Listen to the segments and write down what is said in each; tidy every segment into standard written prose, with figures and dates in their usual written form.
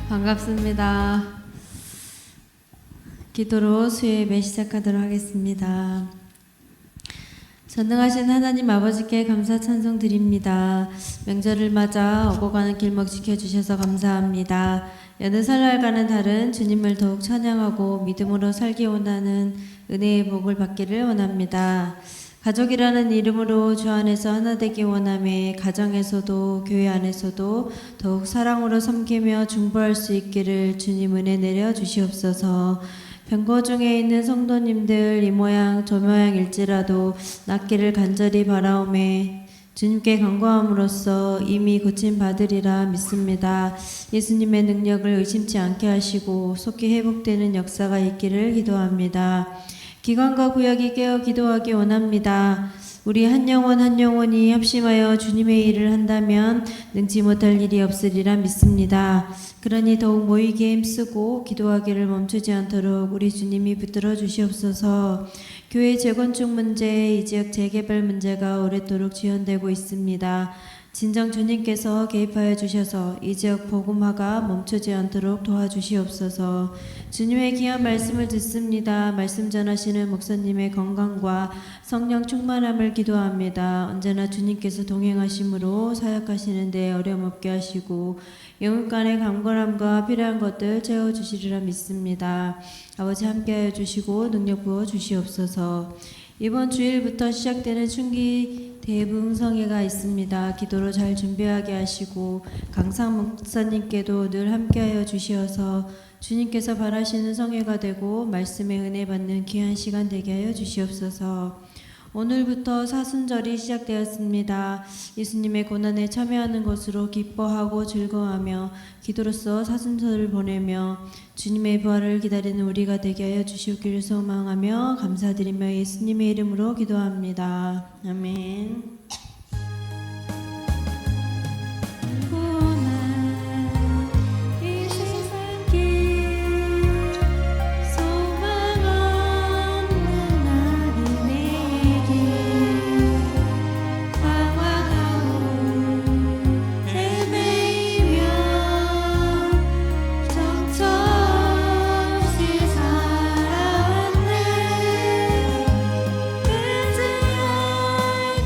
반갑습니다. 기도로 수요예배 시작하도록 하겠습니다. 전능하신 하나님 아버지께 감사 찬송 드립니다. 명절을 맞아 오고 가는 길목 지켜주셔서 감사합니다. 여느 설날과는 다른 주님을 더욱 찬양하고 믿음으로 살기 원하는 은혜의 복을 받기를 원합니다. 가족이라는 이름으로 주 안에서 하나 되기 원하며 가정에서도 교회 안에서도 더욱 사랑으로 섬기며 중보할 수 있기를 주님 은혜 내려 주시옵소서. 병고 중에 있는 성도님들 이 모양 저 모양일지라도 낫기를 간절히 바라오매 주님께 간구함으로써 이미 고침 받으리라 믿습니다. 예수님의 능력을 의심치 않게 하시고 속히 회복되는 역사가 있기를 기도합니다. 기관과 구역이 깨어 기도하기 원합니다. 우리 한 영혼이 합심하여 주님의 일을 한다면 능지 못할 일이 없으리라 믿습니다. 그러니 더욱 모이기에 힘쓰고 기도하기를 멈추지 않도록 우리 주님이 붙들어 주시옵소서. 교회 재건축 문제, 이 지역 재개발 문제가 오랫도록 지연되고 있습니다. 진정 주님께서 개입하여 주셔서 이 지역 복음화가 멈추지 않도록 도와주시옵소서. 주님의 귀한 말씀을 듣습니다. 말씀 전하시는 목사님의 건강과 성령 충만함을 기도합니다. 언제나 주님께서 동행하심으로 사역하시는 데 어려움 없게 하시고 영육간의 강건함과 필요한 것들 채워주시리라 믿습니다. 아버지 함께하여 주시고 능력 부어 주시옵소서. 이번 주일부터 시작되는 춘기 대붕성회가 있습니다. 기도로 잘 준비하게 하시고 강상 목사님께도 늘 함께하여 주시어서 주님께서 바라시는 성회가 되고 말씀의 은혜 받는 귀한 시간 되게 하여 주시옵소서. 오늘부터 사순절이 시작되었습니다. 예수님의 고난에 참여하는 것으로 기뻐하고 즐거워하며 기도로서 사순절을 보내며 주님의 부활을 기다리는 우리가 되게 하여 주시기를 소망하며 감사드리며 예수님의 이름으로 기도합니다. 아멘.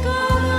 God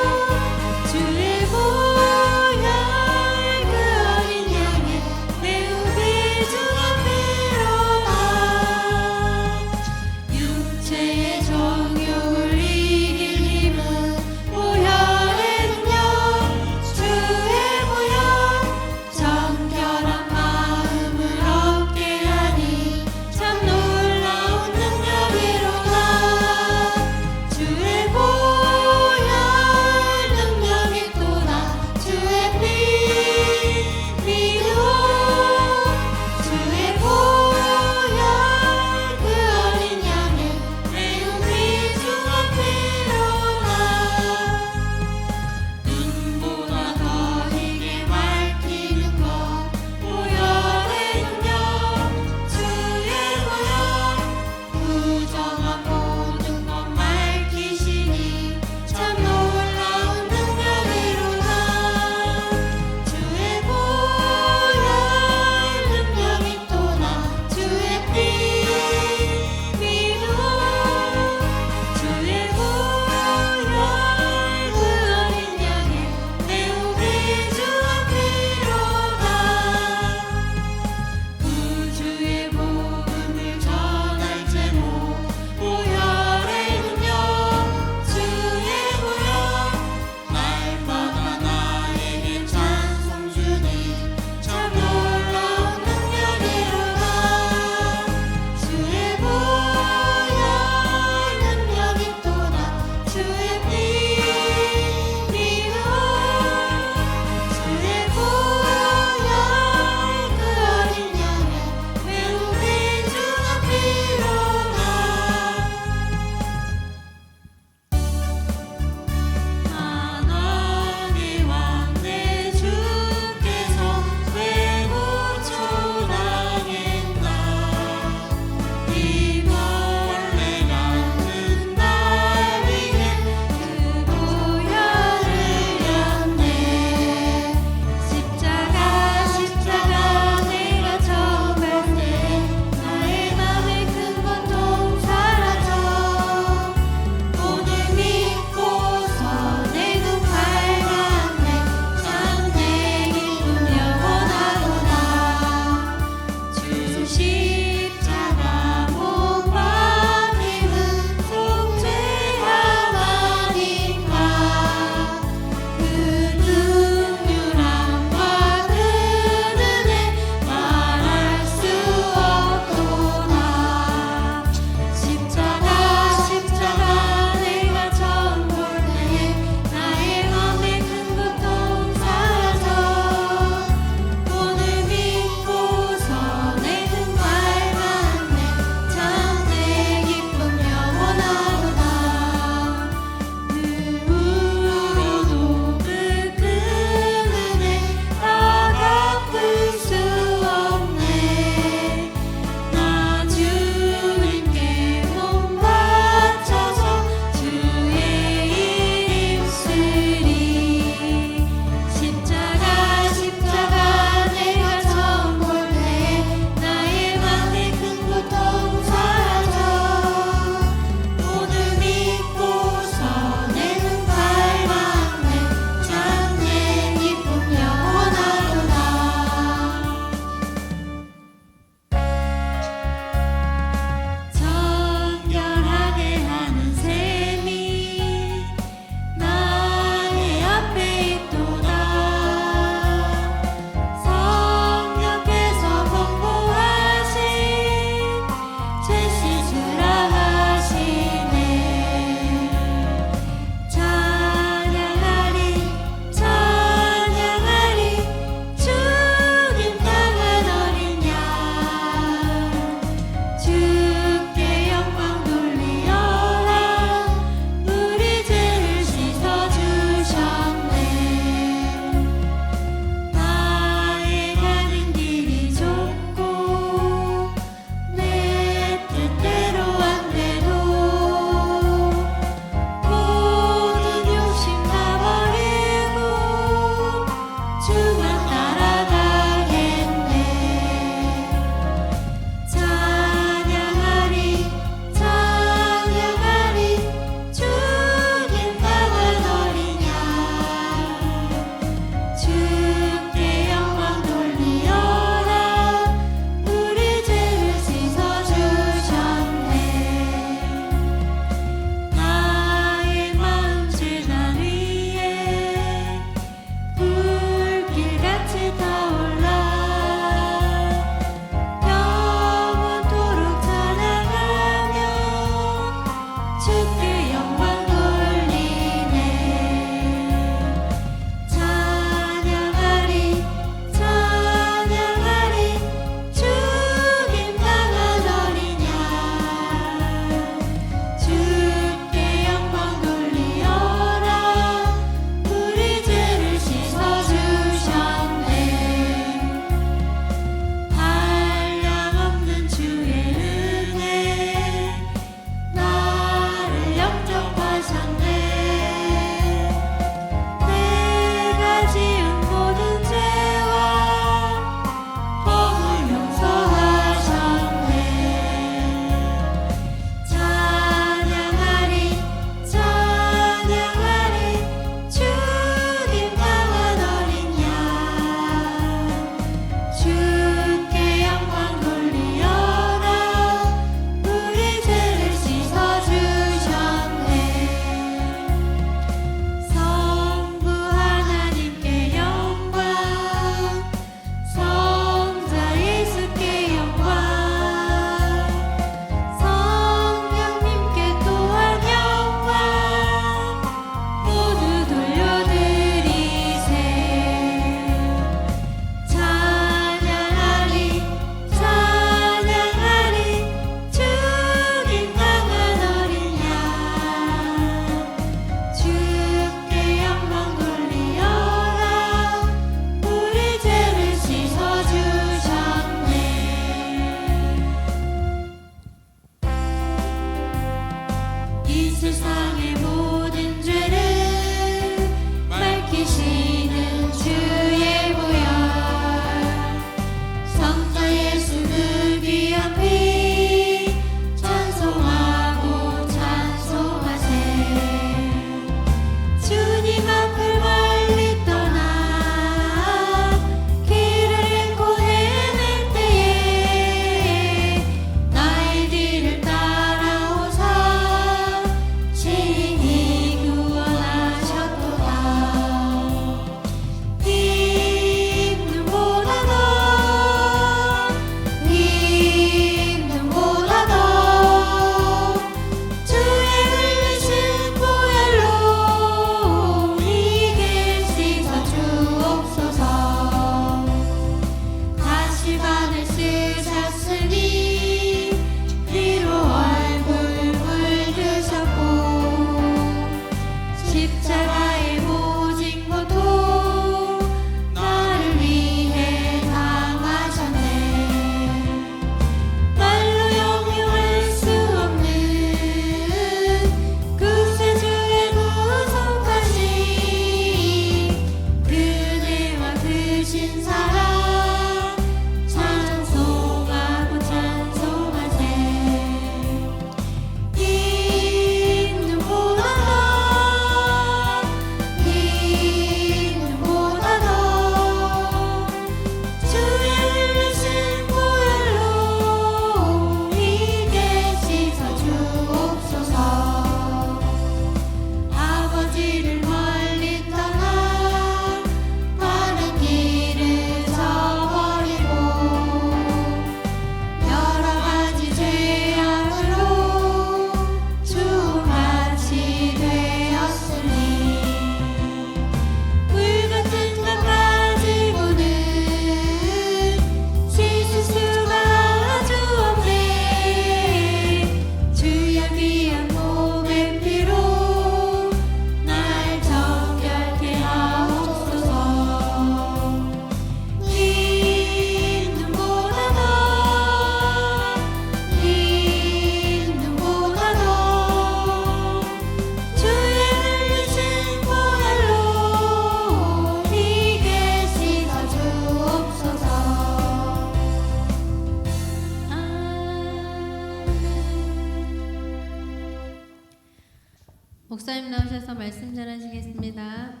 목사님 나오셔서 말씀 전하시겠습니다.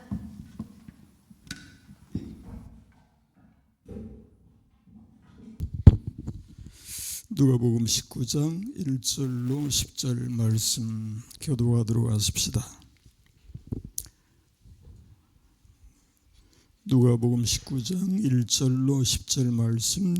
누가복음 19장 1절로 10절 말씀 교도하도록 하십시다. 누가복음 19장 1절로 10절 말씀.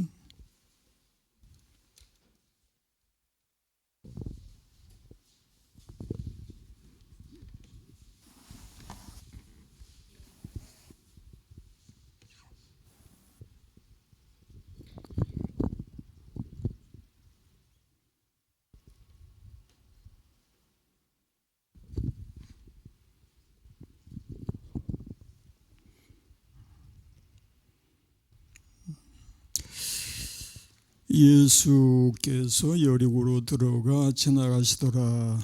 예수께서 여리고로 들어가 지나가시더라.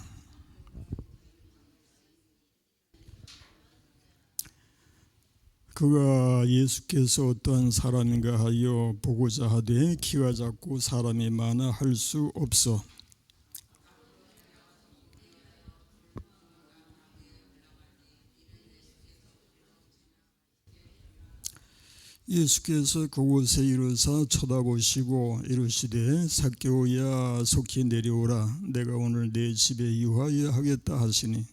그가 예수께서 어떠한 사람인가 하여 보고자 하되 키가 작고 사람이 많아 할 수 없어 예수께서 그곳에 이르사 쳐다보시고 이르시되 삭개오야 속히 내려오라 내가 오늘 내 집에 유하여 하겠다 하시니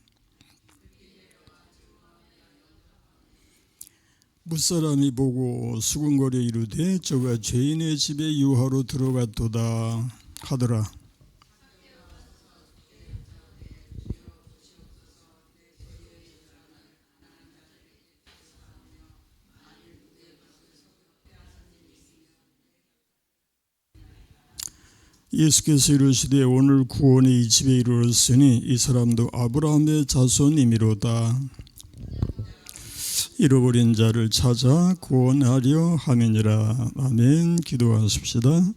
무사람이 보고 수군거려 이르되 저가 죄인의 집에 유하로 들어갔도다 하더라. 예수께서 이르시되 오늘 구원이 이 집에 이르렀으니 이 사람도 아브라함의 자손이미로다. 잃어버린 자를 찾아 구원하려 함이니라. 아멘. 기도하십시다.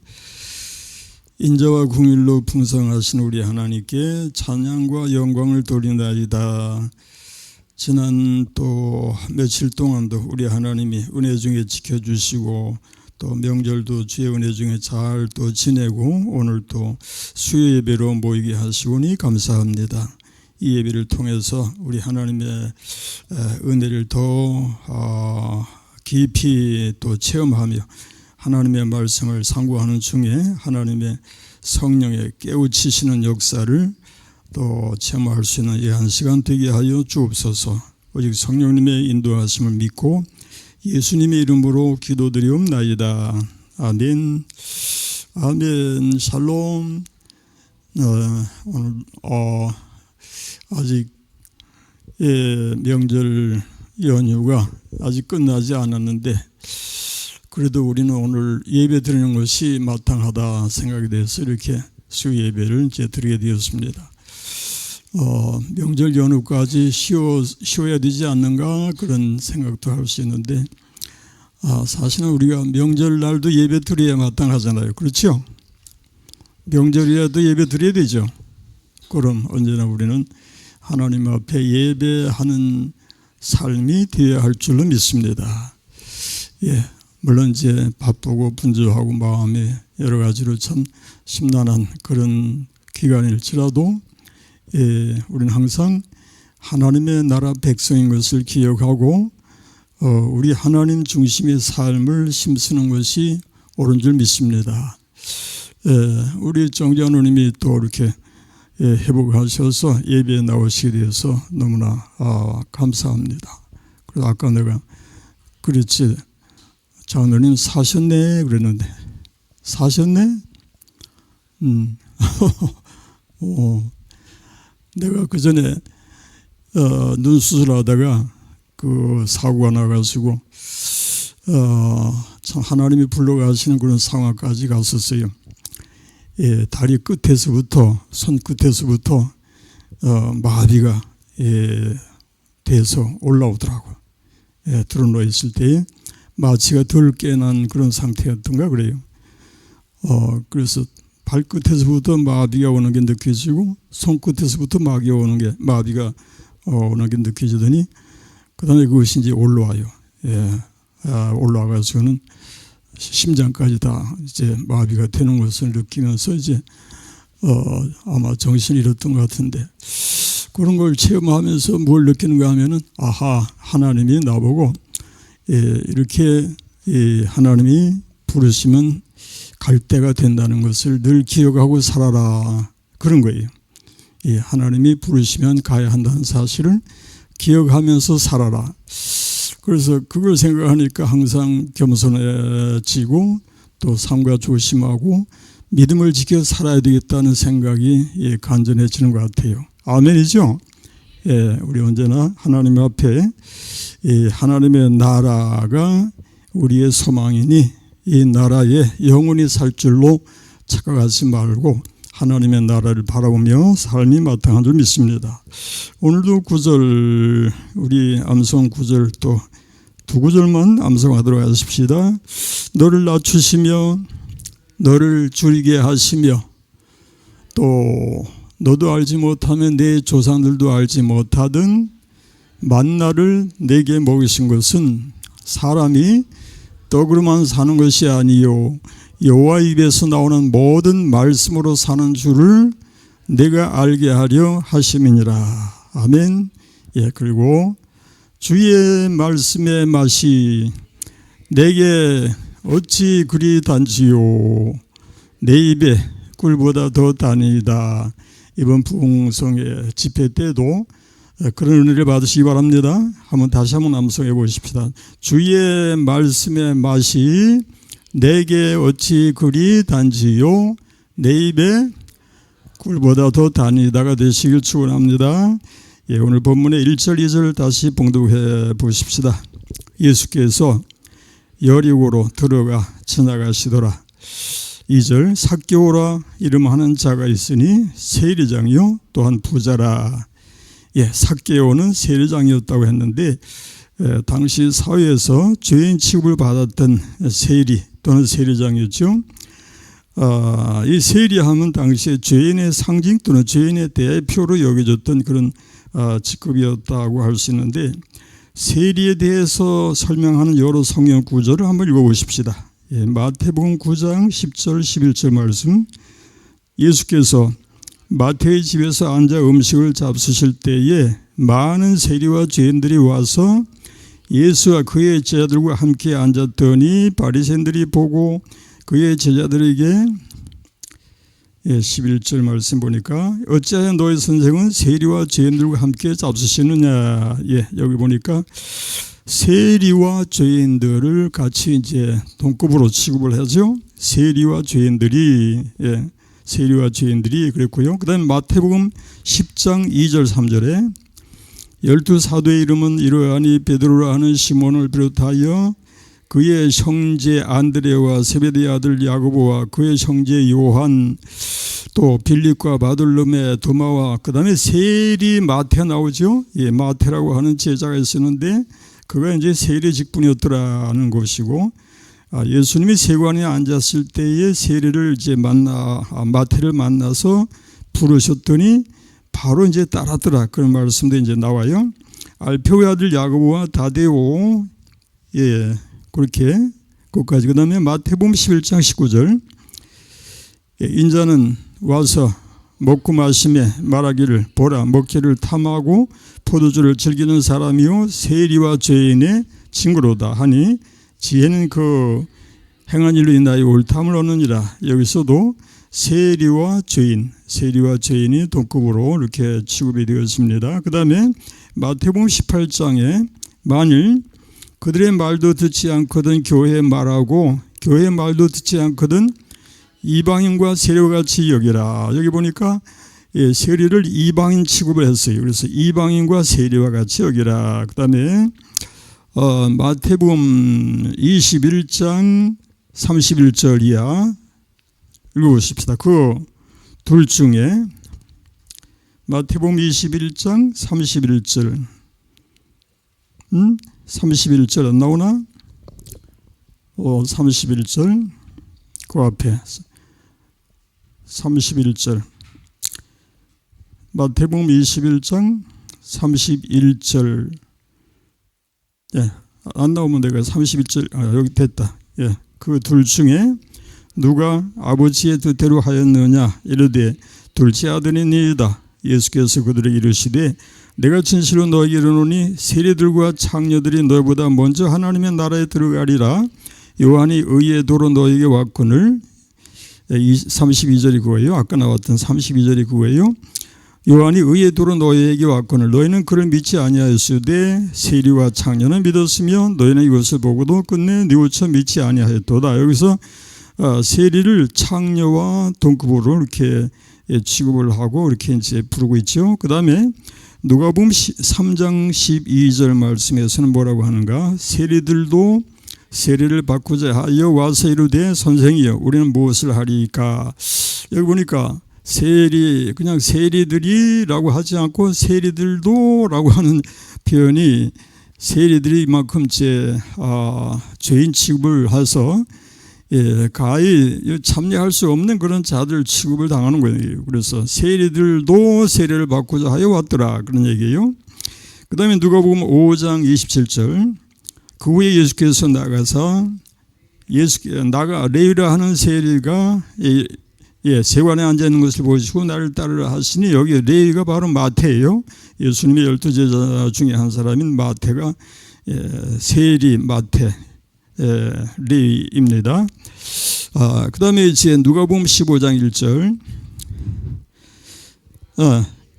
인자와 궁일로 풍성하신 우리 하나님께 찬양과 영광을 돌리나이다. 지난 또 며칠 동안도 우리 하나님이 은혜 중에 지켜주시고 또 명절도 주의 은혜 중에 잘 또 지내고 오늘 또 수요 예배로 모이게 하시오니 감사합니다. 이 예배를 통해서 우리 하나님의 은혜를 더 깊이 또 체험하며 하나님의 말씀을 상고하는 중에 하나님의 성령의 깨우치시는 역사를 또 체험할 수 있는 이 한 시간 되게 하여 주옵소서. 오직 성령님의 인도하심을 믿고 예수님의 이름으로 기도드리옵나이다. 아멘. 아멘. 샬롬. 오늘 아직 명절 연휴가 아직 끝나지 않았는데 그래도 우리는 오늘 예배 드리는 것이 마땅하다 생각이 돼서 이렇게 수요 예배를 이제 드리게 되었습니다. 명절 연휴까지 쉬어야 되지 않는가 그런 생각도 할 수 있는데 사실은 우리가 명절날도 예배 드려야 마땅하잖아요. 그렇죠? 명절이라도 예배 드려야 되죠. 그럼 언제나 우리는 하나님 앞에 예배하는 삶이 되어야 할 줄로 믿습니다. 예, 물론 이제 바쁘고 분주하고 마음에 여러 가지로 참 심란한 그런 기간일지라도 우리는 항상 하나님의 나라 백성인 것을 기억하고 우리 하나님 중심의 삶을 힘쓰는 것이 옳은 줄 믿습니다. 우리 정자누님이 또 이렇게 회복하셔서 예배에 나오시게 되어서 너무나 감사합니다. 그래서 아까 내가 그랬지 장로님 사셨네 그랬는데 사셨네? 내가 그 전에 눈 수술하다가 그 사고가 나가지고 참 하나님이 불러가시는 그런 상황까지 갔었어요. 다리 끝에서부터 손 끝에서부터 마비가 돼서 올라오더라고요. 드러누워 있을 때에 마취가 덜 깨난 그런 상태였던가 그래요. 그래서 발끝에서부터 마비가 오는 게 느껴지고 손끝에서부터 마비가 오는 게 느껴지더니 그 다음에 그것이 이제 올라와요. 올라와가지고는 심장까지 다 이제 마비가 되는 것을 느끼면서 이제 아마 정신이 잃었던 것 같은데 그런 걸 체험하면서 뭘 느끼는가 하면은 아하, 하나님이 나보고 이렇게 하나님이 부르시면 갈 때가 된다는 것을 늘 기억하고 살아라, 그런 거예요. 하나님이 부르시면 가야 한다는 사실을 기억하면서 살아라. 그래서 그걸 생각하니까 항상 겸손해지고 또 삶과 조심하고 믿음을 지켜 살아야 되겠다는 생각이 간절해지는 것 같아요. 아멘이죠? 우리 언제나 하나님 앞에 하나님의 나라가 우리의 소망이니 이 나라에 영원히 살 줄로 착각하지 말고 하나님의 나라를 바라보며 삶이 마땅한 줄 믿습니다. 오늘도 구절, 우리 암송 구절 또 두 구절만 암송하도록 하십시다. 너를 낮추시며 너를 줄이게 하시며 또 너도 알지 못하면 내 조상들도 알지 못하던 만나를 내게 먹이신 것은 사람이 떡으로만 사는 것이 아니요 여호와 입에서 나오는 모든 말씀으로 사는 줄을 내가 알게 하려 하심이니라. 아멘. 그리고 주의 말씀의 맛이 내게 어찌 그리 단지요 내 입에 꿀보다 더 다니이다. 이번 부흥성의 집회 때도 그런 은혜를 받으시기 바랍니다. 다시 한번 암송해 보십시다. 주의 말씀의 맛이 내게 어찌 그리 단지요 내 입에 꿀보다 더 다니다가 되시길 축원합니다. 오늘 본문의 1절 2절 다시 봉독해 보십시다. 예수께서 여리고로 들어가 지나가시더라. 2절 삭개오라 이름하는 자가 있으니 세리장이요 또한 부자라. 삭개오는 세리장이었다고 했는데 당시 사회에서 죄인 취급을 받았던 세리 또는 세리장이었죠. 이 세리하면 당시에 죄인의 상징 또는 죄인의 대표로 여겨졌던 그런 직급이었다고 할 수 있는데 세리에 대해서 설명하는 여러 성경 구절을 한번 읽어보십시다. 마태복음 9장 10절 11절 말씀. 예수께서 마태의 집에서 앉아 음식을 잡수실 때에 많은 세리와 죄인들이 와서 예수와 그의 제자들과 함께 앉았더니 바리새인들이 보고 그의 제자들에게 11절 말씀 보니까 어찌하여 너희 선생은 세리와 죄인들과 함께 잡수시느냐. 여기 보니까 세리와 죄인들을 같이 이제 동급으로 취급을 하죠. 세리와 죄인들이 그랬고요. 그 다음에 마태복음 10장 2절 3절에 12사도의 이름은 이러하니 베드로라 하는 시몬을 비롯하여 그의 형제 안드레와 세베대의 아들 야고보와 그의 형제 요한 또 빌립과 바돌로메 도마와 그 다음에 세리 마태 나오죠. 마태라고 하는 제자가 있었는데 그가 이제 세리 직분이었더라는 것이고 예수님이 세관에 앉았을 때에 세리를 이제 마태를 만나서 부르셨더니 바로 이제 따랐더라. 그런 말씀도 이제 나와요. 알페오의 아들 야고보와 다데오 그렇게 그것까지. 그 다음에 마태복음 11장 19절 인자는 와서 먹고 마시며 말하기를 보라 먹기를 탐하고 포도주를 즐기는 사람이요 세리와 죄인의 친구로다 하니 지혜는 그 행한 일로 인하여 옳다함을 얻느니라. 여기서도 세리와 죄인이 동급으로 이렇게 취급이 되었습니다. 그 다음에 마태복음 18장에 만일 그들의 말도 듣지 않거든 교회의 말하고 교회의 말도 듣지 않거든 이방인과 세리와 같이 여기라. 여기 보니까 세리를 이방인 취급을 했어요. 그래서 이방인과 세리와 같이 여기라. 그 다음에 마태복음 21장 31절 이하 읽어보십시다. 그 둘 중에 마태복음 21장 31절 31절 안 나오나? 31절 그 앞에 31절 마태복음 21장 31절 안 나오면 내가 31절 여기 됐다. 그 둘 중에 누가 아버지의 뜻대로 하였느냐 이르되 둘째 아들이니이다. 예수께서 그들에게 이르시되 내가 진실로 너에게 이르노니 세리들과 창녀들이 너보다 먼저 하나님의 나라에 들어가리라. 요한이 의의 도로 너에게 왔거늘. 32절이 그거예요. 아까 나왔던 32절이 그거예요. 요한이 의의 도로 너희에게 왔거늘 너희는 그를 믿지 아니하였으되 세리와 창녀는 믿었으며 너희는 이것을 보고도 끝내 뉘우쳐 믿지 아니하였도다. 여기서 세리를 창녀와 동급으로 이렇게 취급을 하고 이렇게 이제 부르고 있죠. 그 다음에 누가복음 3장 12절 말씀에서는 뭐라고 하는가? 세리들도 세리를 받고자 하여 와서 이르되 선생이여 우리는 무엇을 하리까? 여기 보니까 세리 그냥 세리들이라고 하지 않고 세리들도라고 하는 표현이 세리들이 이만큼 죄인 취급을 해서 가히 참여할 수 없는 그런 자들 취급을 당하는 거예요. 그래서 세리들도 세리를 받고자 하여 왔더라 그런 얘기예요. 그 다음에 누가복음 5장 27절 그 후에 예수께서 나가서 레위라 하는 세리가 세관에 앉아있는 것을 보시고 나를 따르라 하시니 여기 레위가 바로 마태예요. 예수님의 12제자 중에 한 사람인 마태가 세리 마태 레위입니다. 그 다음에 이제 누가복음 15장 1절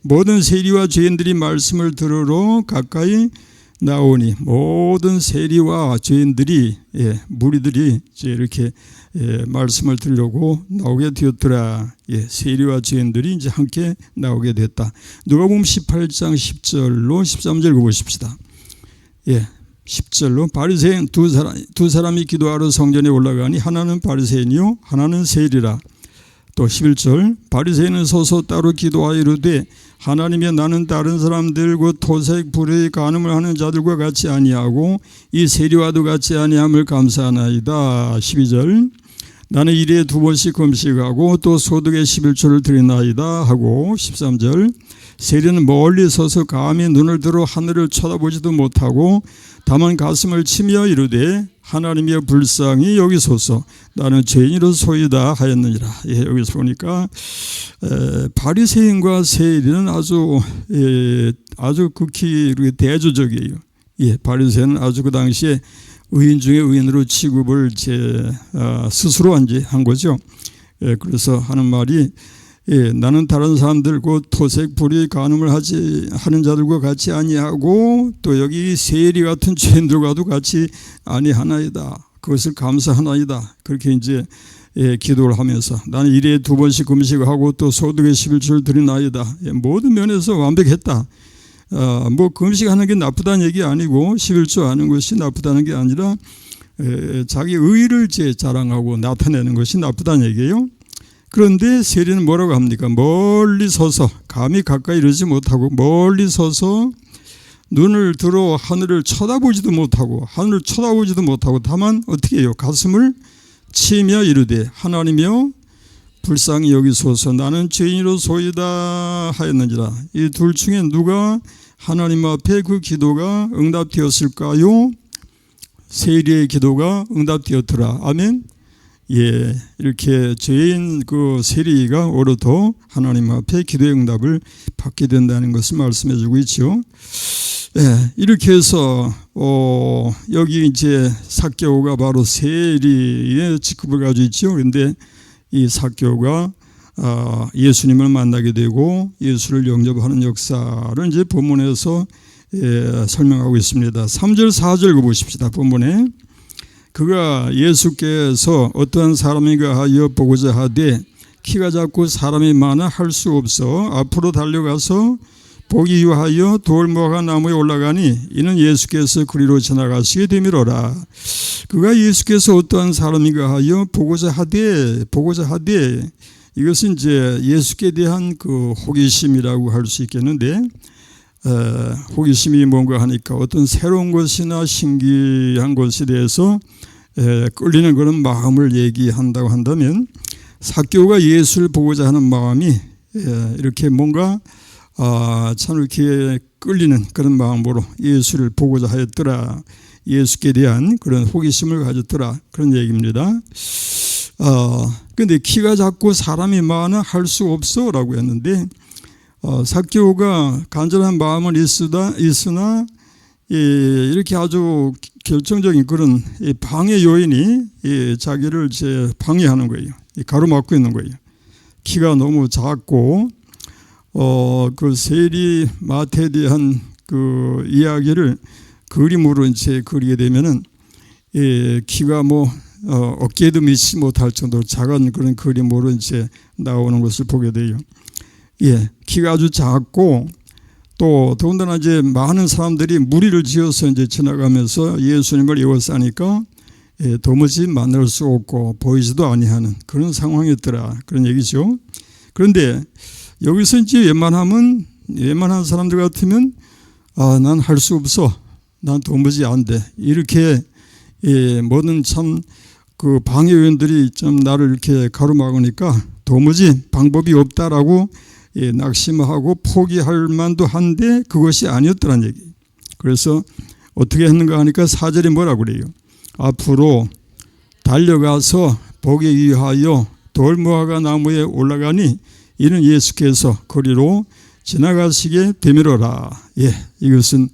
모든 세리와 죄인들이 말씀을 들으러 가까이 나오니 모든 세리와 죄인들이 무리들이 이제 이렇게 말씀을 들으려고 나오게 되었더라. 세리와 죄인들이 이제 함께 나오게 됐다. 누가복음 18장 10절로 13절 보십시다. 10절로 바리새인 두 사람이 기도하러 성전에 올라가니 하나는 바리새인이요 하나는 세리라. 또 11절 바리새인은 서서 따로 기도하여 이르되 하나님의 나는 다른 사람들 곧 토색 불의 간음을 하는 자들과 같이 아니하고 이 세리와도 같이 아니함을 감사하나이다. 12절 나는 일에 2번씩 금식하고 또 소득의 11조를 드리나이다 하고 13절 세리는 멀리 서서 감히 눈을 들어 하늘을 쳐다보지도 못하고 다만 가슴을 치며 이르되 하나님의 불쌍히 여기소서 나는 죄인으로소이다 하였느니라. 여기서 보니까 바리새인과 세리는 아주 극히 대조적이에요. 바리새인은 아주 그 당시에 의인 중에 의인으로 취급을 스스로 한 거죠. 그래서 하는 말이 나는 다른 사람들 곧 토색 불의 간음을 하는 자들과 같이 아니하고 또 여기 세리 같은 죄인들과도 같이 아니하나이다. 그것을 감사하나이다. 그렇게 이제 기도를 하면서 나는 일에 2번씩 금식하고 또 소득의 11조를 드리나이다. 모든 면에서 완벽했다. 뭐 금식하는 게 나쁘다는 얘기 아니고 11조 하는 것이 나쁘다는 게 아니라 자기 의의를 자랑하고 나타내는 것이 나쁘다는 얘기예요. 그런데 세리는 뭐라고 합니까? 멀리 서서 감히 가까이 이르지 못하고 멀리 서서 눈을 들어 하늘을 쳐다보지도 못하고 다만 어떻게 해요? 가슴을 치며 이르되 하나님이여 불쌍히 여기소서 나는 죄인으로소이다 하였느니라. 이 둘 중에 누가 하나님 앞에 그 기도가 응답되었을까요? 세리의 기도가 응답되었더라. 아멘. 이렇게 죄인 그 세리가 오로더 하나님 앞에 기도의 응답을 받게 된다는 것을 말씀해 주고 있죠. 이렇게 해서 여기 이제 삭개오가 바로 세리의 직급을 가지고 있죠. 그런데 이 삭개오가 예수님을 만나게 되고 예수를 영접하는 역사를 이제 본문에서 설명하고 있습니다. 3절 4절 보십시다. 본문에 그가 예수께서 어떠한 사람인가 하여 보고자 하되 키가 작고 사람이 많아 할 수 없어 앞으로 달려가서 보기 위하여 돌무화과 나무에 올라가니 이는 예수께서 그리로 지나가시게 되미로라. 그가 예수께서 어떠한 사람인가 하여 보고자 하되 이것은 이제 예수께 대한 그 호기심이라고 할 수 있겠는데 호기심이 뭔가 하니까 어떤 새로운 것이나 신기한 것에 대해서 끌리는 그런 마음을 얘기한다고 한다면 삭개오가 예수를 보고자 하는 마음이 이렇게 뭔가 참 이렇게 끌리는 그런 마음으로 예수를 보고자 하였더라. 예수께 대한 그런 호기심을 가졌더라. 그런 얘기입니다. 근데 키가 작고 사람이 많아 할 수 없어 라고 했는데 삭개오가 간절한 마음은 있으나 이렇게 아주 결정적인 그런 방해 요인이 자기를 방해하는 거예요. 가로막고 있는 거예요. 키가 너무 작고 그 세리 마태에 대한 그 이야기를 그림으로 그리게 되면은 키가 어깨에도 미치지 못할 정도로 작은 그런 그림으로 나오는 것을 보게 돼요. 키가 아주 작고 또 더군다나 많은 사람들이 무리를 지어서 지나가면서 예수님을 에워싸니까 도무지 만날 수 없고 보이지도 아니하는 그런 상황이었더라, 그런 얘기죠. 그런데 여기서 웬만한 사람들 같으면 난 할 수 없어, 난 도무지 안 돼, 이렇게 모든 그 방해 요인들이 나를 이렇게 가로막으니까 도무지 방법이 없다라고 낙심하고 포기할 만도 한데 그것이 아니었더란 얘기. 그래서 어떻게 했는가 하니까 4절에 뭐라고 그래요? 앞으로 달려가서 보기 위하여 돌무화과 나무에 올라가니 이는 예수께서 거리로 지나가시게 되밀어라. 이것은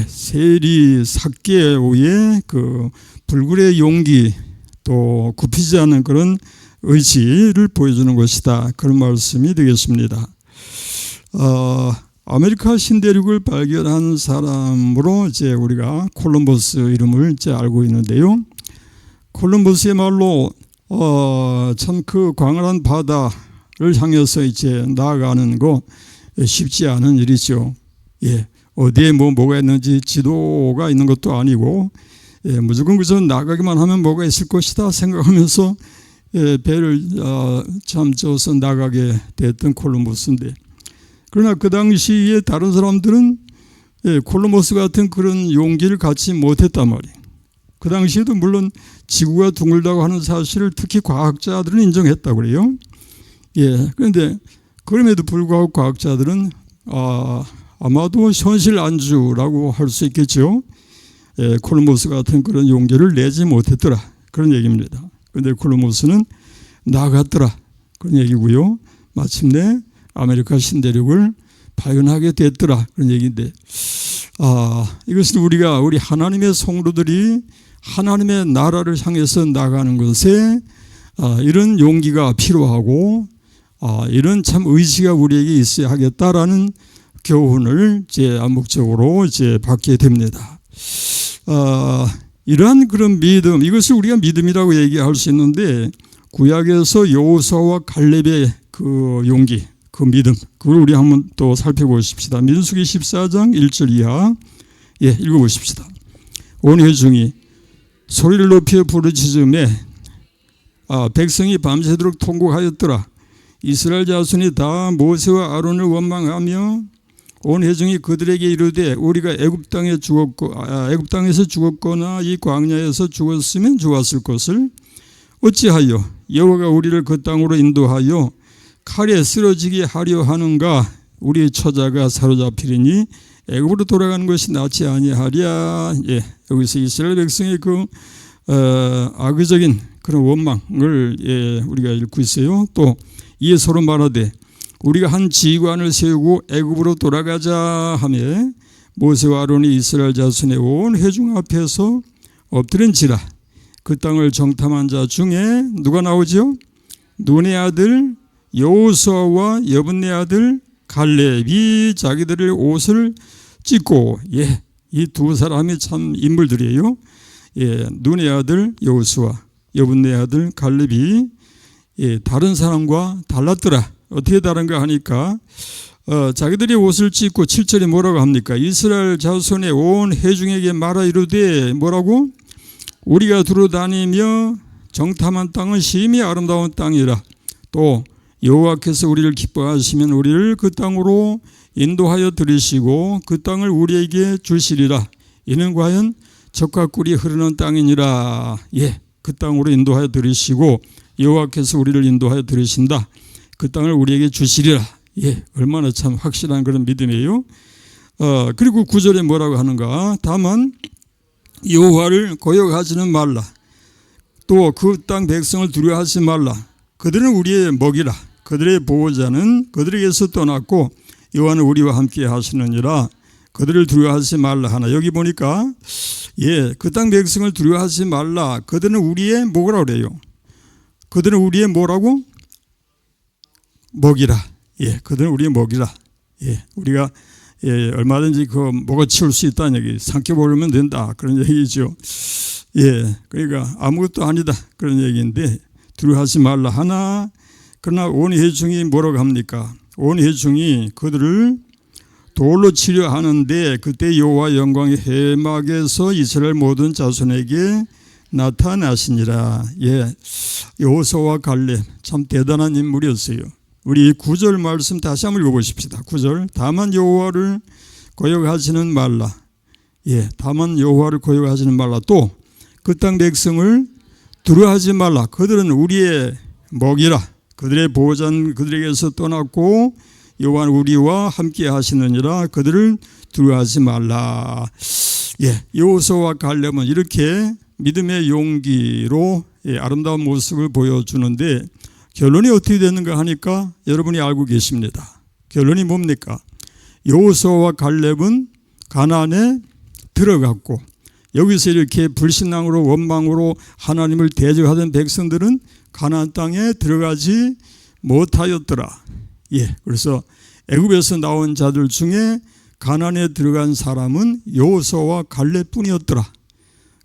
세리 삭개오의 그 불굴의 용기, 또 굽히지 않은 그런 의지를 보여주는 것이다, 그런 말씀이 되겠습니다. 아메리카 신대륙을 발견한 사람으로 우리가 콜럼버스 이름을 알고 있는데요. 콜럼버스의 말로 참 그 광활한 바다를 향해서 나아가는 거 쉽지 않은 일이죠. 어디에 뭐가 있는지 지도가 있는 것도 아니고 무조건 그저 나가기만 하면 뭐가 있을 것이다 생각하면서 배를 잠줘서 나가게 됐던 콜럼버스인데, 그러나 그 당시에 다른 사람들은 콜럼버스 같은 그런 용기를 갖지 못했단 말이에요. 그 당시에도 물론 지구가 둥글다고 하는 사실을 특히 과학자들은 인정했다고 그래요. 그런데 그럼에도 불구하고 과학자들은 아마도 현실 안주라고 할 수 있겠죠. 콜럼버스 같은 그런 용기를 내지 못했더라, 그런 얘기입니다. 그런데 콜럼버스는 나갔더라, 그런 얘기고요. 마침내 아메리카 신대륙을 발견하게 됐더라, 그런 얘기인데, 이것은 우리 하나님의 성도들이 하나님의 나라를 향해서 나가는 것에 이런 용기가 필요하고 이런 참 의지가 우리에게 있어야 하겠다라는 교훈을 암묵적으로 받게 됩니다. 이러한 그런 믿음, 이것을 우리가 믿음이라고 얘기할 수 있는데, 구약에서 여호수아와 갈렙의 그 용기, 그 믿음, 그걸 우리 한번 또 살펴보십시다. 민수기 14장 1절 이하 읽어보십시다. 온 회중이 소리를 높여 부르짖음에 백성이 밤새도록 통곡하였더라. 이스라엘 자손이 다 모세와 아론을 원망하며 온 회중이 그들에게 이르되 우리가 애굽 땅에서 죽었거나 이 광야에서 죽었으면 좋았을 것을 어찌하여 여호와가 우리를 그 땅으로 인도하여 칼에 쓰러지게 하려 하는가? 우리 처자가 사로잡히리니 애굽으로 돌아가는 것이 낫지 아니하랴. 여기서 이스라엘 백성의 그 악의적인 그런 원망을 우리가 읽고 있어요. 또 이에 서로 말하되 우리가 한 지휘관을 세우고 애굽으로 돌아가자 하며 모세와 아론이 이스라엘 자손의 온 회중 앞에서 엎드린지라. 그 땅을 정탐한 자 중에 누가 나오죠? 눈의 아들 여호수아와 여분네 아들 갈렙이 자기들의 옷을 찢고, 이 두 사람이 참 인물들이에요. 눈의 아들 여호수아, 여분네 아들 갈렙이 다른 사람과 달랐더라. 어떻게 다른가 하니까 자기들이 옷을 찢고 7절에 뭐라고 합니까? 이스라엘 자손의 온 회중에게 말하 이르되 뭐라고? 우리가 두루다니며 정탐한 땅은 심히 아름다운 땅이라. 또 여호와께서 우리를 기뻐하시면 우리를 그 땅으로 인도하여 들이시고 그 땅을 우리에게 주시리라. 이는 과연 젖과 꿀이 흐르는 땅이니라. 그 땅으로 인도하여 들이시고 여호와께서 우리를 인도하여 들이신다. 그 땅을 우리에게 주시리라. 얼마나 참 확실한 그런 믿음이에요. 그리고 9절에 뭐라고 하는가? 다만 여호와를 거역하지는 말라. 또 그 땅 백성을 두려워하지 말라. 그들은 우리의 먹이라. 그들의 보호자는 그들에게서 떠났고 여호와는 우리와 함께 하시느니라. 그들을 두려워하지 말라 하나. 여기 보니까 그 땅 백성을 두려워하지 말라. 그들은 우리의 뭐라 그래요? 그들은 우리의 뭐라고? 먹이라. 그들은 우리의 먹이라. 우리가 얼마든지 그 먹어 치울 수 있다는 얘기, 삼켜버리면 된다 그런 얘기죠. 그러니까 아무것도 아니다 그런 얘기인데 두려워하지 말라 하나. 그러나 온 회중이 뭐라고 합니까? 온 회중이 그들을 돌로 치려 하는데 그때 여호와 영광이 해막에서 이스라엘 모든 자손에게 나타나시니라. 여호수아와 갈렙 참 대단한 인물이었어요. 우리 9절 말씀 다시 한번 읽어보십시다. 9절. 다만 여호와를 거역하지는 말라. 다만 여호와를 거역하지는 말라. 또 그 땅 백성을 두려워하지 말라. 그들은 우리의 먹이라. 그들의 보호자는 그들에게서 떠났고 여호와는 우리와 함께 하시느니라. 그들을 두려워하지 말라. 여호수아와 갈렙은 이렇게 믿음의 용기로 아름다운 모습을 보여주는데 결론이 어떻게 되는가 하니까 여러분이 알고 계십니다. 결론이 뭡니까? 여호수아와 갈렙은 가나안에 들어갔고 여기서 이렇게 불신앙으로 원망으로 하나님을 대적하던 백성들은 가나안 땅에 들어가지 못하였더라. 그래서 애굽에서 나온 자들 중에 가나안에 들어간 사람은 여호수아와 갈렙뿐이었더라.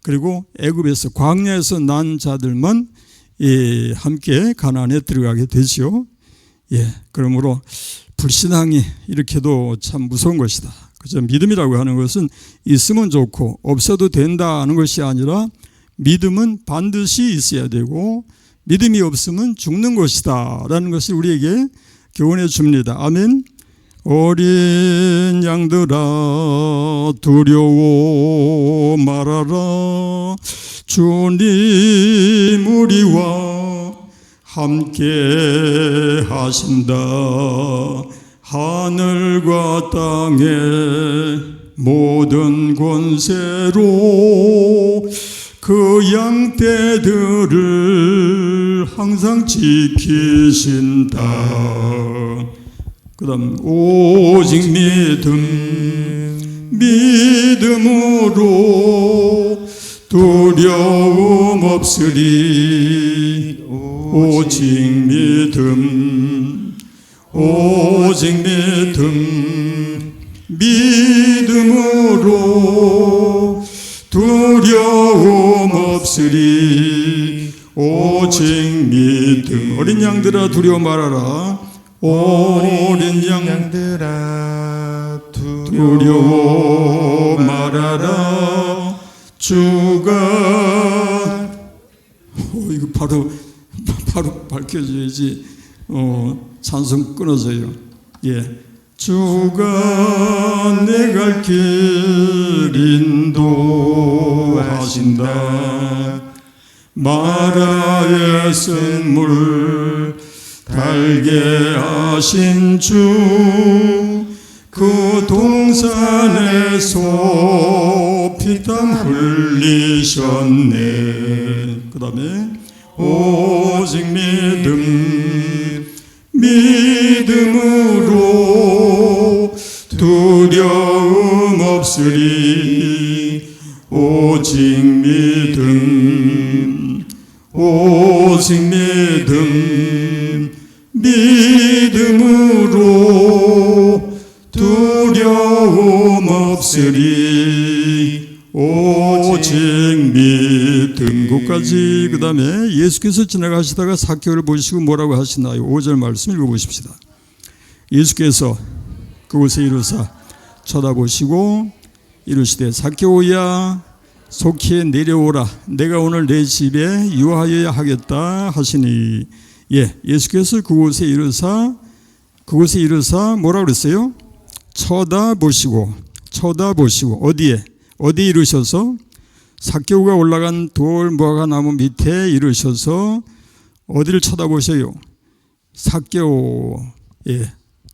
그리고 애굽에서 광야에서 난 자들만 함께 가나안에 들어가게 되죠. 그러므로 불신앙이 이렇게도 참 무서운 것이다. 그죠? 믿음이라고 하는 것은 있으면 좋고 없어도 된다는 것이 아니라 믿음은 반드시 있어야 되고 믿음이 없으면 죽는 것이다 라는 것을 우리에게 교훈해 줍니다. 아멘. 어린 양들아 두려워 말아라. 주님 우리와 함께 하신다. 하늘과 땅의 모든 권세로 그 양떼들을 항상 지키신다. 그 다음 오직 믿음으로 두려움 없으리. 오직 믿음으로 두려움 없으리. 오직 믿음. 어린 양들아 두려워 말아라. 어린 양들아 두려워 말아라. 주가 이거 바로 밝혀져야지. 찬송 끊어져요. 주가 내 갈 길 인도하신다. 마라의 쓴물 달게 하신 주, 그 동산에서 피땀 흘리셨네. 그 다음에 오직 믿음으로 두려움 없으리. 오직 믿음으로 두려움 없으리. 오직 믿음. 끝까지. 그 다음에 예수께서 지나가시다가 삭개오를 보시고 뭐라고 하시나요? 5절 말씀 읽어보십시다. 예수께서 그곳에 이르사 쳐다보시고 이르시되 삭개오야 속히 내려오라. 내가 오늘 내 집에 유하여야 하겠다 하시니. 예수께서 그곳에 이르사 뭐라고 그랬어요? 쳐다보시고 어디에 이르셔서 삭개오가 올라간 돌 무화과 나무 밑에 이르셔서 어디를 쳐다보셔요? 삭개오,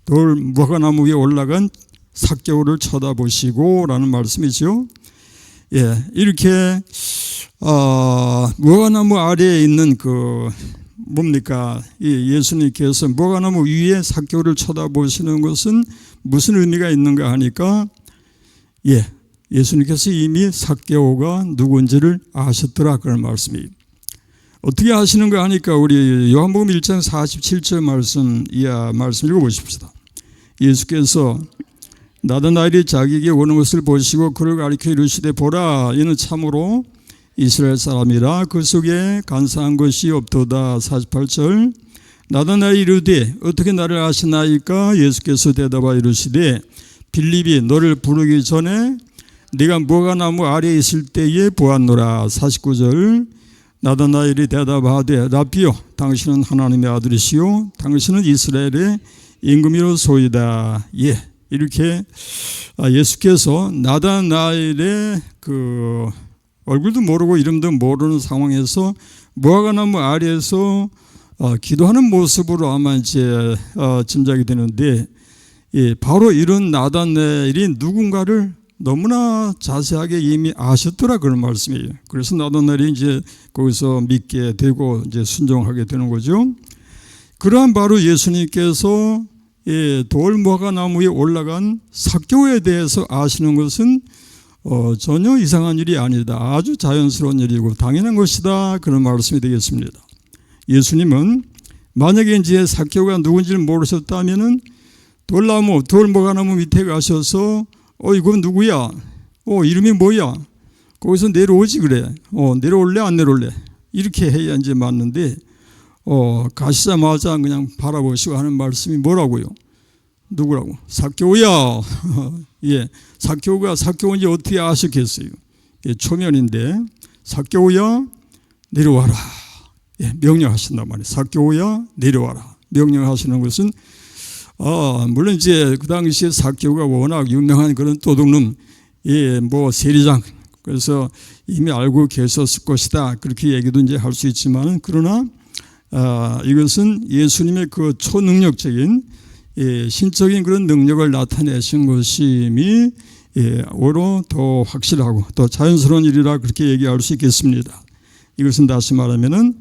돌 무화과 나무 위에 올라간 삭개오를 쳐다보시고 라는 말씀이죠. 이렇게 무화과 나무 아래에 있는 그 뭡니까? 예수님께서 무화과나무 위에 삭개오를 쳐다보시는 것은 무슨 의미가 있는가 하니까 예수님께서 이미 삭개오가 누군지를 아셨더라 그런 말씀이에요. 어떻게 아시는가 하니까 우리 요한복음 1장 47절 말씀 이하 말씀 읽어보십시다. 예수께서 나다나엘이 자기에게 오는 것을 보시고 그를 가리켜 이르시되 보라 이는 참으로 이스라엘 사람이라 그 속에 간사한 것이 없도다. 48절 나다나엘이 이르되 어떻게 나를 아시나이까? 예수께서 대답하여 이르시되 빌립이 너를 부르기 전에 네가 무화과나무 아래에 있을 때에 보았노라. 49절 나다나엘이 대답하되 라비요 당신은 하나님의 아들이시요 당신은 이스라엘의 임금이로소이다. 이렇게 예수께서 나다나엘의 그 얼굴도 모르고 이름도 모르는 상황에서 무화과나무 아래에서 기도하는 모습으로 아마 이제 짐작이 되는데 바로 이런 나다나엘이 누군가를 너무나 자세하게 이미 아셨더라 그런 말씀이에요. 그래서 나다나엘이 이제 거기서 믿게 되고 이제 순종하게 되는 거죠. 그러한 바로 예수님께서 돌 무화과나무에 올라간 삭개오에 대해서 아시는 것은 전혀 이상한 일이 아니다. 아주 자연스러운 일이고 당연한 것이다. 그런 말씀이 되겠습니다. 예수님은 만약에 이제 삭개오가 누군지를 모르셨다면은 돌 무화과나무 밑에 가셔서 이건 누구야? 이름이 뭐야? 거기서 내려오지 그래. 내려올래 안 내려올래? 이렇게 해야 이제 맞는데 가시자마자 그냥 바라보시고 하는 말씀이 뭐라고요? 누구라고? 삭개오야. 삭개오가 삭개오인지 어떻게 아셨겠어요? 초면인데 삭개오야 내려와라. 명령하신단 말이에요. 삭개오야 내려와라. 명령하시는 것은 물론 이제 그 당시에 삭개오가 워낙 유명한 그런 도둑놈, 세리장, 그래서 이미 알고 계셨을 것이다. 그렇게 얘기도 이제 할 수 있지만 그러나 이것은 예수님의 그 초능력적인 신적인 그런 능력을 나타내신 것임이 오히려 더 확실하고 더 자연스러운 일이라 그렇게 얘기할 수 있겠습니다. 이것은 다시 말하면은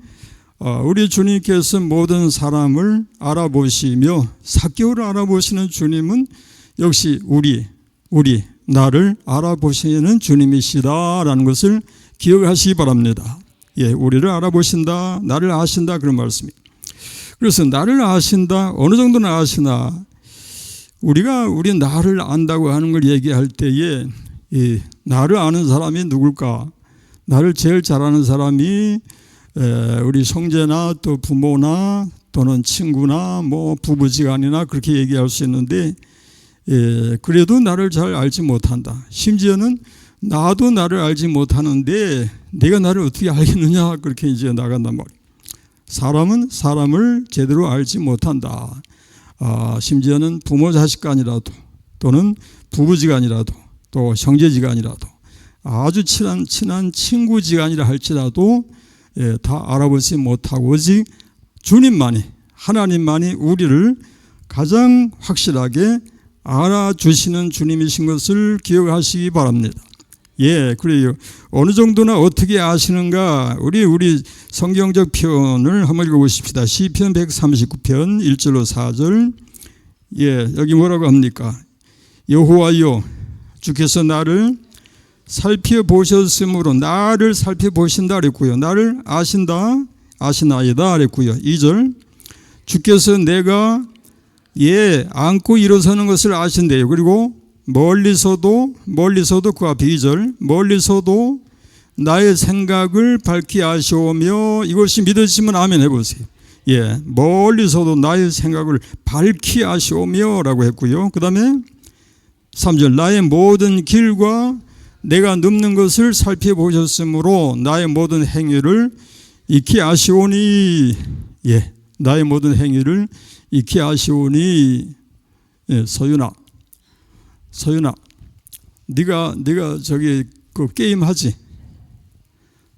우리 주님께서 모든 사람을 알아보시며 삭개오를 알아보시는 주님은 역시 우리 나를 알아보시는 주님이시다라는 것을 기억하시기 바랍니다. 우리를 알아보신다, 나를 아신다 그런 말씀입니다. 그래서 나를 아신다, 어느 정도는 아시나 우리 나를 안다고 하는 걸 얘기할 때에 나를 아는 사람이 누굴까? 나를 제일 잘 아는 사람이 우리 형제나 또 부모나 또는 친구나 부부지간이나 그렇게 얘기할 수 있는데 그래도 나를 잘 알지 못한다. 심지어는 나도 나를 알지 못하는데 내가 나를 어떻게 알겠느냐 그렇게 이제 나간단 말이에요. 사람은 사람을 제대로 알지 못한다. 심지어는 부모 자식간이라도 또는 부부지간이라도 또 형제지간이라도 아주 친한 친구지간이라 할지라도 다 알아보지 못하고 오직 주님만이 하나님만이 우리를 가장 확실하게 알아주시는 주님이신 것을 기억하시기 바랍니다. 그래요. 어느 정도나 어떻게 아시는가? 우리 성경적 표현을 한번 읽어보십시다. 시편 139편 1절로 4절. 여기 뭐라고 합니까? 여호와여, 주께서 나를 살펴보셨으므로 나를 살펴보신다 그랬고요. 나를 아시나이다 그랬고요. 2절. 주께서 내가 안고 일어서는 것을 아신대요. 그리고 멀리서도 그 앞에 2절 멀리서도 나의 생각을 밝히 아시오며 이것이 믿으시면 아멘 해보세요. 멀리서도 나의 생각을 밝히 아시오며 라고 했고요. 그 다음에 3절 나의 모든 길과 내가 눕는 것을 살펴보셨으므로 나의 모든 행위를 익히 아시오니 나의 모든 행위를 익히 아시오니 서윤아, 네가 저기 그 게임 하지?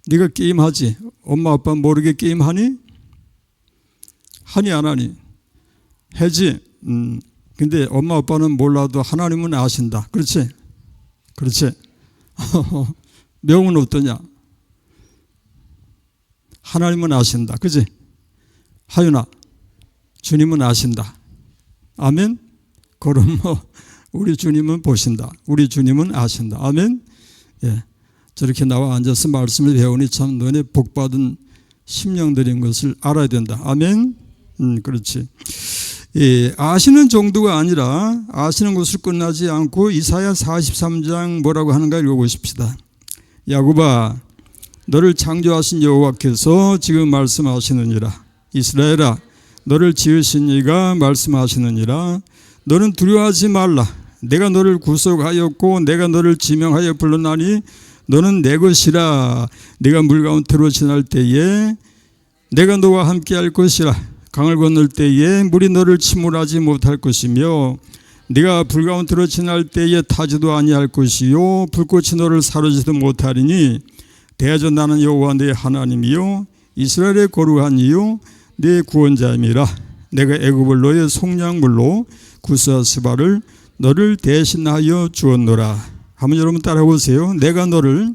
네가 게임 하지? 엄마 아빠 모르게 게임 하니? 하니 안 하니? 해지. 근데 엄마 아빠는 몰라도 하나님은 아신다. 그렇지? 명은 어떠냐? 하나님은 아신다. 그지? 하윤아, 주님은 아신다. 아멘. 그럼 우리 주님은 보신다. 우리 주님은 아신다. 아멘. 예, 저렇게 나와 앉아서 말씀을 배우니 참 너네 복받은 심령들인 것을 알아야 된다. 아멘. 그렇지. 예, 아시는 정도가 아니라 아시는 것을 끝나지 않고 이사야 43장 뭐라고 하는가 읽어보십시다. 야곱아, 너를 창조하신 여호와께서 지금 말씀하시느니라. 이스라엘아, 너를 지으신 이가 말씀하시느니라. 너는 두려워하지 말라. 내가 너를 구속하였고 내가 너를 지명하여 불렀나니 너는 내 것이라. 네가 물 가운데로 지날 때에 내가 너와 함께 할 것이라. 강을 건널 때에 물이 너를 침몰하지 못할 것이며 네가 불 가운데로 지날 때에 타지도 아니할 것이요 불꽃이 너를 사르지도 못하리니 대저 나는 여호와 네 하나님이요 이스라엘의 거룩한 이요 네 구원자임이라. 내가 애굽을 너의 속량물로 구스아스바를 너를 대신하여 주었노라. 한번 여러분 따라해 보세요. 내가 너를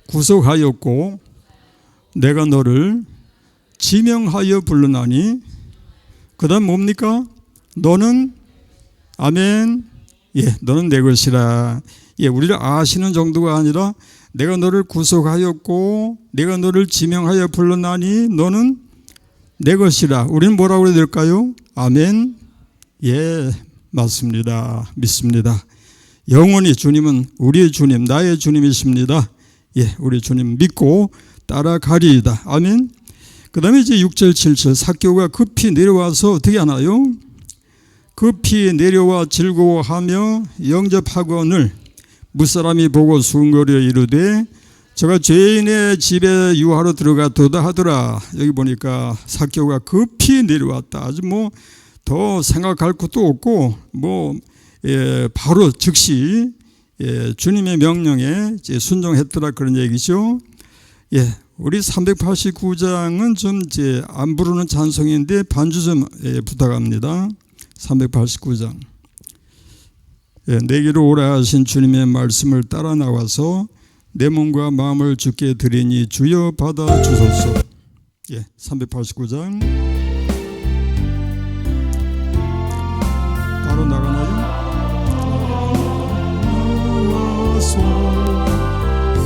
구속하였고 내가 너를 지명하여 불러나니 그 다음 뭡니까? 너는 아멘. 예, 너는 내 것이라. 예, 우리를 아시는 정도가 아니라 내가 너를 구속하였고 내가 너를 지명하여 불러나니 너는 내 것이라. 우리는 뭐라고 해야 될까요? 아멘. 예, 맞습니다. 믿습니다. 영원히 주님은 우리의 주님, 나의 주님이십니다. 예, 우리 주님 믿고 따라가리이다. 아멘. 그 다음에 이제 6절 7절 삭개오가 급히 내려와서 어떻게 하나요? 급히 내려와 즐거워하며 영접하거늘 무사람이 보고 수군거려 이르되 저가 죄인의 집에 유하러 들어갔도다 하더라. 여기 보니까 삭개오가 급히 내려왔다. 아주 뭐 더 생각할 것도 없고 바로 즉시 주님의 명령에 순종했더라 그런 얘기죠. 예, 우리 389장은 좀 안 부르는 찬송인데 반주 좀 부탁합니다. 389장. 예, 내게로 오라 하신 주님의 말씀을 따라 나와서 내 몸과 마음을 주께 드리니 주여 받아 주소서. 예, 389장. 바로 나가나요? 나와서 내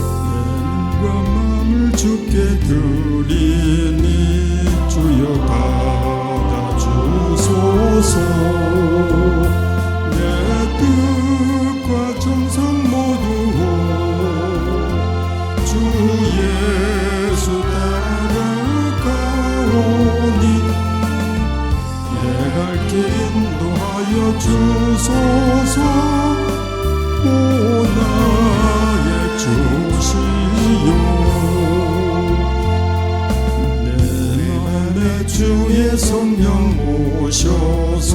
마음을 주께 드리니 주여 받아 주소서. 내 뜻과 정성 모두 주 예수 따라가오니 내 갈 길 인도하여 주소서. 오 나의 주시여 내 맘에 주의 성령 오셔서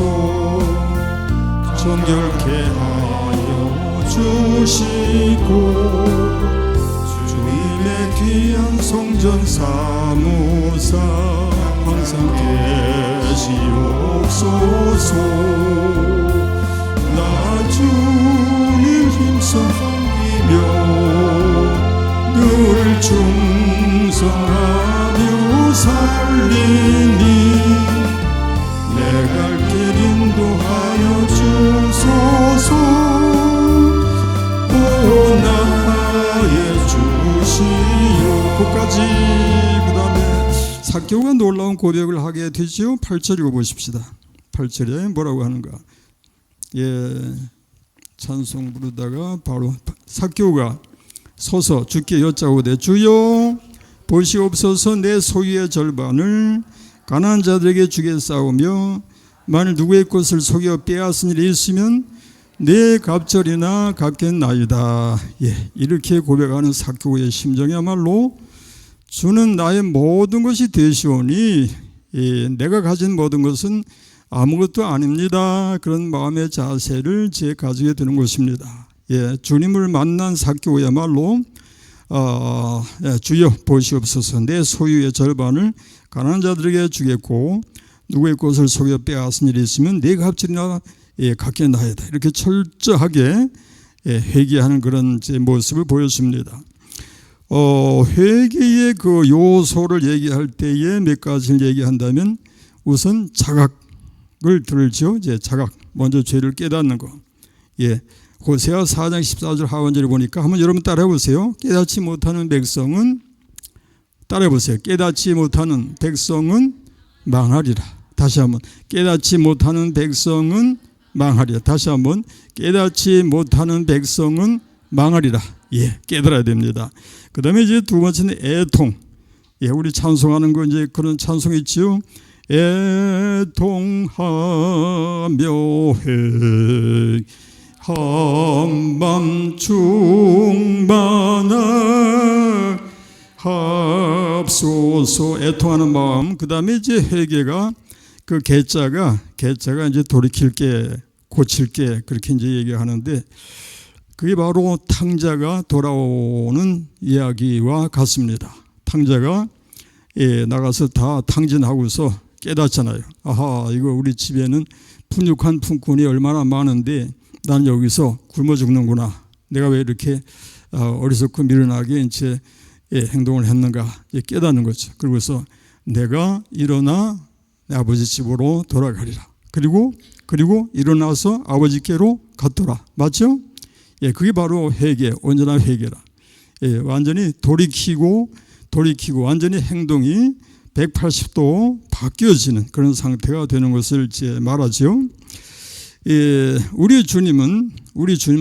정결케 하여 주시고 주님의 귀한 성전 사무사 항상 계시옵소서. 나 주님 힘써 섬기며 늘 충성하며 살리니 내 갈 길 인도하여 주소서. 오 나의 주시여. 그까지. 그 다음에 삭개오가 놀라운 고백을 하게 되지요. 8절 읽어보십시다. 8절에 뭐라고 하는가. 예, 찬송 부르다가 바로 삭개오가 서서 주께 여짜오되 주여 보시옵소서. 내 소유의 절반을 가난한 자들에게 주겠사오며 만일 누구의 것을 속여 빼앗은 일이 있으면 내 갑절이나 갚겠나이다. 예, 이렇게 고백하는 삭개오의 심정이야말로 주는 나의 모든 것이 되시오니 내가 가진 모든 것은 아무것도 아닙니다. 그런 마음의 자세를 가지게 되는 것입니다. 예, 주님을 만난 삭개오야말로 주여 보시옵소서. 내 소유의 절반을 가난한 자들에게 주겠고 누구의 것을 속여 빼앗은 일이 있으면 내 값질이나 갚겠나이다. 이렇게 철저하게 회개하는 그런 모습을 보였습니다. 회개의 그 요소를 얘기할 때에 몇 가지를 얘기한다면 우선 자각을 들죠. 이제 자각, 먼저 죄를 깨닫는 거. 예, 호세아 4장 14절 하반절에 보니까 한번 여러분 따라해 보세요. 깨닫지 못하는 백성은, 따라해 보세요. 깨닫지 못하는 백성은 망하리라. 다시 한번, 깨닫지 못하는 백성은 망하리라. 다시 한번, 깨닫지 못하는 백성은 망하리라. 예, 깨달아야 됩니다. 그 다음에 이제 두 번째는 애통. 예, 우리 찬송하는 거 이제 그런 찬송 있지요. 애통하며 한밤중만아 합소서. 애통하는 마음. 그 다음에 이제 회개가 그 개자가 이제 돌이킬게, 고칠게, 그렇게 이제 얘기하는데 그게 바로 탕자가 돌아오는 이야기와 같습니다. 탕자가 나가서 다 탕진하고서 깨닫잖아요. 아하, 이거 우리 집에는 푼육한 품꾼이 얼마나 많은데 난 여기서 굶어 죽는구나. 내가 왜 이렇게 어리석고 미련하게 이제 행동을 했는가 깨닫는 거죠. 그러고서 내가 일어나 내 아버지 집으로 돌아가리라. 그리고 일어나서 아버지께로 갔더라. 맞죠? 예, 그게 바로 회개, 온전한 회개라. 예, 완전히 돌이키고 완전히 행동이 180도 바뀌어지는 그런 상태가 되는 것을 이제 말하죠. 예, 우리 주님은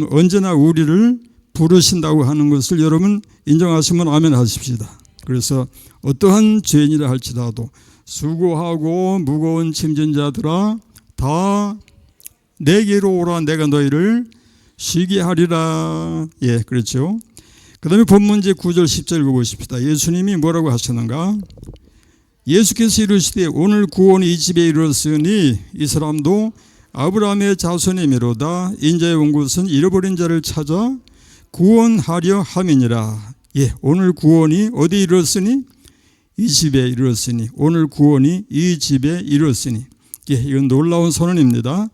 언제나 우리를 부르신다고 하는 것을 여러분 인정하시면 아멘 하십시다. 그래서 어떠한 죄인이라 할지라도 수고하고 무거운 짐진 자들아 다 내게로 오라. 내가 너희를 쉬게 하리라. 예, 그렇죠. 그 다음에 본문제 9절 10절 읽어보십시다. 예수님이 뭐라고 하셨는가? 예수께서 이르시되 오늘 구원이 이 집에 이르렀으니 이 사람도 아브라함의 자손이미로다. 인자의 온 곳은 잃어버린 자를 찾아 구원하려 함이니라. 예, 오늘 구원이 어디 이르렀으니? 이 집에 이르렀으니. 오늘 구원이 이 집에 이르렀으니. 예, 이건 놀라운 선언입니다.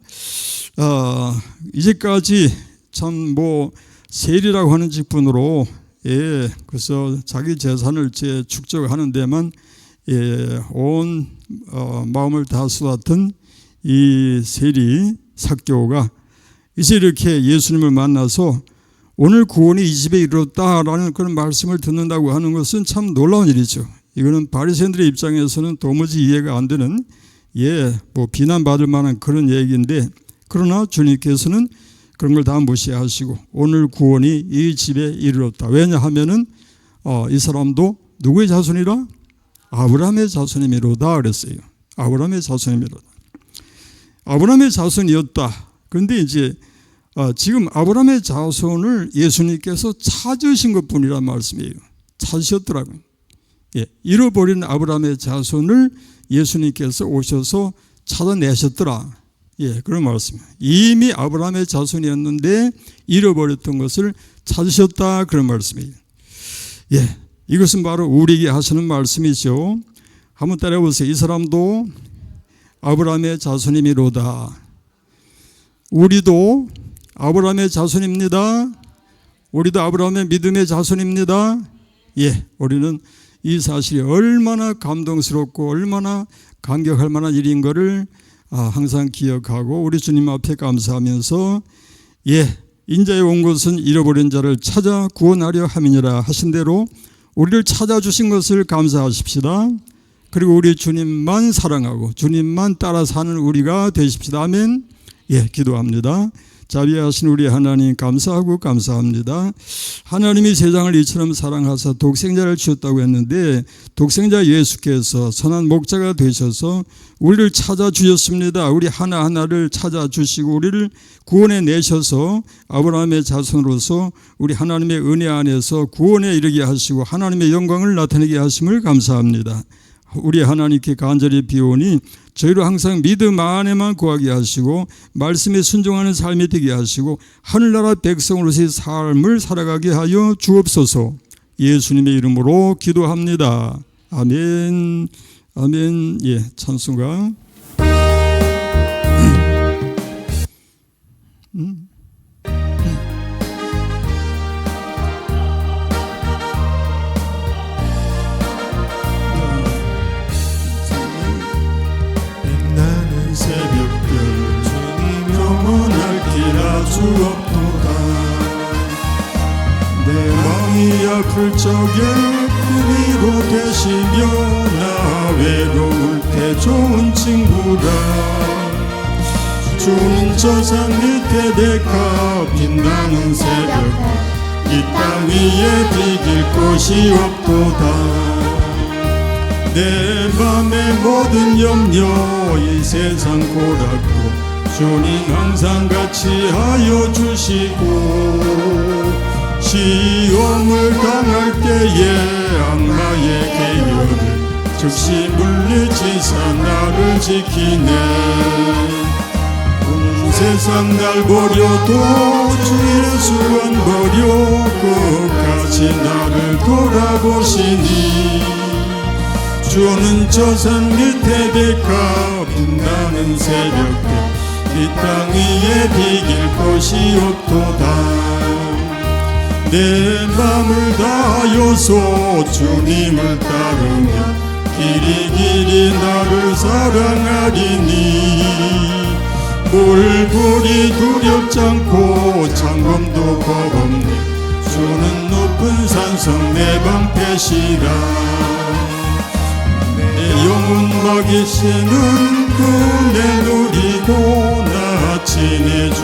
이제까지 참 세리라고 하는 직분으로 그래서 자기 재산을 축적하는 데만 온 마음을 다 쏟았던 이 세리 삭개오가 이제 이렇게 예수님을 만나서 오늘 구원이 이 집에 이르렀다라는 그런 말씀을 듣는다고 하는 것은 참 놀라운 일이죠. 이거는 바리새인들의 입장에서는 도무지 이해가 안 되는 비난받을 만한 그런 얘기인데, 그러나 주님께서는 그런 걸 다 무시하시고 오늘 구원이 이 집에 이르렀다. 왜냐하면은 이 사람도 누구의 자손이라? 아브라함의 자손이미로다 그랬어요. 아브라함의 자손이미로다. 아브라함의 자손이었다. 그런데 이제 지금 아브라함의 자손을 예수님께서 찾으신 것뿐이란 말씀이에요. 찾으셨더라고요. 예, 잃어버린 아브라함의 자손을 예수님께서 오셔서 찾아내셨더라. 예, 그런 말씀이에요. 이미 아브라함의 자손이었는데 잃어버렸던 것을 찾으셨다. 그런 말씀이에요. 예, 이것은 바로 우리에게 하시는 말씀이죠. 한번 따라해 보세요. 이 사람도 아브라함의 자손이미로다. 우리도 아브라함의 자손입니다. 우리도 아브라함의 믿음의 자손입니다. 예, 우리는 이 사실이 얼마나 감동스럽고 얼마나 감격할 만한 일인 것을 항상 기억하고 우리 주님 앞에 감사하면서 인자에 온 것은 잃어버린 자를 찾아 구원하려 함이니라 하신 대로 우리를 찾아주신 것을 감사하십시다. 그리고 우리 주님만 사랑하고 주님만 따라 사는 우리가 되십시다. 아멘. 예, 기도합니다. 자비하신 우리 하나님 감사하고 감사합니다. 하나님이 세상을 이처럼 사랑하사 독생자를 주셨다고 했는데 독생자 예수께서 선한 목자가 되셔서 우리를 찾아주셨습니다. 우리 하나하나를 찾아주시고 우리를 구원해 내셔서 아브라함의 자손으로서 우리 하나님의 은혜 안에서 구원에 이르게 하시고 하나님의 영광을 나타내게 하심을 감사합니다. 우리 하나님께 간절히 비오니 저희로 항상 믿음 안에만 구하게 하시고 말씀에 순종하는 삶이 되게 하시고 하늘나라 백성으로서의 삶을 살아가게 하여 주옵소서. 예수님의 이름으로 기도합니다. 아멘. 아멘. 예, 찬송가. 수 없도다. 내 마음이 아플 적에 그리로 되시며 나 외로울 때 좋은 친구라. 주는 저 산 밑에 데카 빛나는 새벽 이 땅 위에 비길 곳이 없도다. 내 맘의 모든 염려 이 세상 고락도 주님 항상 같이 하여 주시고 시험을 당할 때에 악마의 계열을 즉시 물리치사 나를 지키네. 온 세상 날 버려도 주 예수 안 버려 끝까지 나를 돌아보시니 주는 저 산 밑에 데카 빛나는 새벽에 이 땅 위에 비길 곳이 없도다. 내 맘을 다하여서 주님을 따르며 길이 나를 사랑하리니 물불이 두렵지 않고 창검도 겁없네. 주는 높은 산성 내 방패시라. 내 영혼 먹이시는 그네 누리고 나 친해주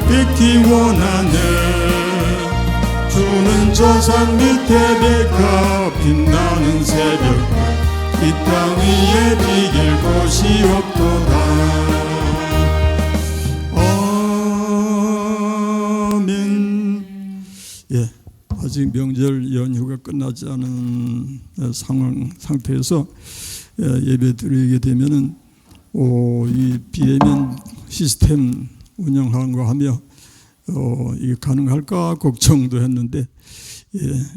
뵙기 원하네. 주는 저 산 밑에 데카 빛나는 새벽 이 땅 위에 비길 곳이 없도다. 예, 아직 명절 연휴가 끝나지 않은 상태에서 예배 드리게 되면은 이 비대면 시스템 운영하는 거 하며 이게 가능할까 걱정도 했는데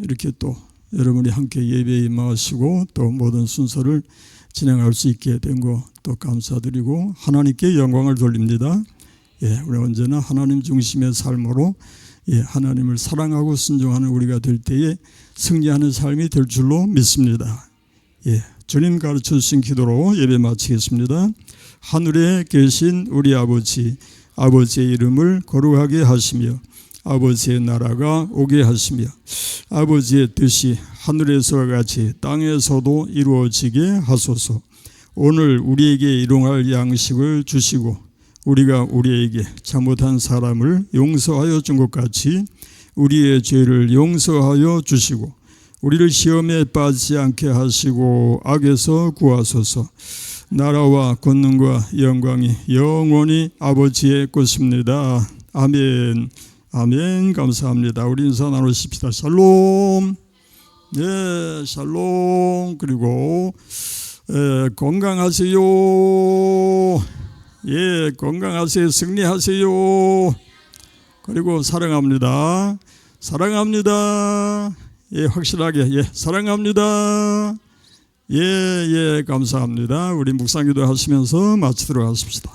이렇게 또 여러분이 함께 예배에 임하시고 또 모든 순서를 진행할 수 있게 된 거 또 감사드리고 하나님께 영광을 돌립니다. 우리 언제나 하나님 중심의 삶으로 하나님을 사랑하고 순종하는 우리가 될 때에 승리하는 삶이 될 줄로 믿습니다. 주님 가르쳐 주신 기도로 예배 마치겠습니다. 하늘에 계신 우리 아버지, 아버지의 이름을 거룩하게 하시며 아버지의 나라가 오게 하시며 아버지의 뜻이 하늘에서와 같이 땅에서도 이루어지게 하소서. 오늘 우리에게 일용할 양식을 주시고 우리가 우리에게 잘못한 사람을 용서하여 준 것 같이 우리의 죄를 용서하여 주시고 우리를 시험에 빠지지 않게 하시고 악에서 구하소서. 나라와 권능과 영광이 영원히 아버지의 것입니다. 아멘. 아멘. 감사합니다. 우리 인사 나누십시다. 샬롬. 네, 샬롬. 그리고 건강하세요. 건강하세요. 승리하세요. 그리고 사랑합니다. 사랑합니다. 확실하게 사랑합니다. 감사합니다. 우리 묵상기도 하시면서 마치도록 하십시다.